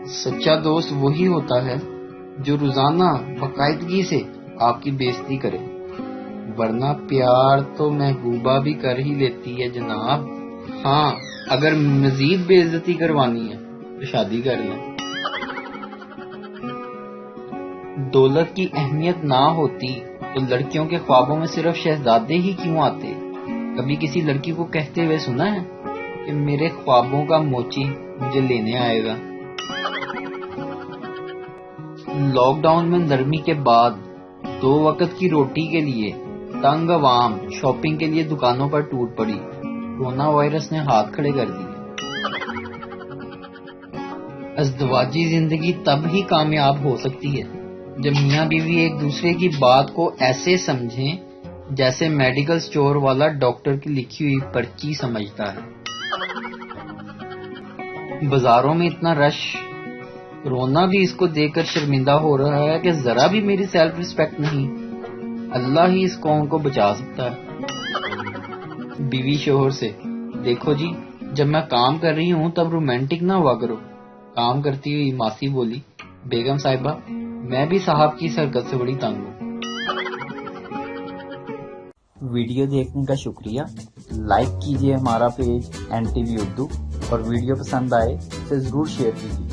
سچا دوست وہی ہوتا ہے جو روزانہ باقاعدگی سے آپ کی بےعزتی کرے، ورنہ پیار تو محبوبہ بھی کر ہی لیتی ہے جناب۔ ہاں، اگر مزید بے عزتی کروانی ہے تو شادی کر لیں۔ دولت کی اہمیت نہ ہوتی تو لڑکیوں کے خوابوں میں صرف شہزادے ہی کیوں آتے؟ کبھی کسی لڑکی کو کہتے ہوئے سنا ہے کہ میرے خوابوں کا موچی مجھے لینے آئے گا؟ لاک ڈاؤن میں نرمی کے بعد 2 وقت کی روٹی کے لیے تنگ عوام شاپنگ کے لیے دکانوں پر ٹوٹ پڑی۔ کورونا وائرس نے ہاتھ کھڑے کر دیے۔ ازدواجی زندگی تب ہی کامیاب ہو سکتی ہے جب میاں بیوی ایک دوسرے کی بات کو ایسے سمجھیں جیسے میڈیکل سٹور والا ڈاکٹر کی لکھی ہوئی پرچی سمجھتا ہے۔ بازاروں میں اتنا رش، رونا بھی اس کو دیکھ کر شرمندہ ہو رہا ہے کہ ذرا بھی میری سیلف ریسپیکٹ نہیں۔ اللہ ہی اس قوم کو بچا سکتا ہے۔ بیوی شوہر سے، دیکھو جی، جب میں کام کر رہی ہوں تب رومانٹک نہ ہوا کرو۔ کام کرتی ہوئی ماسی بولی، بیگم صاحبہ میں بھی صاحب کی اس حرکت سے بڑی تنگ ہوں۔ ویڈیو دیکھنے کا شکریہ۔ لائک کیجیے ہمارا پیج NTV اردو، اور ویڈیو پسند آئے تو ضرور شیئر کیجیے۔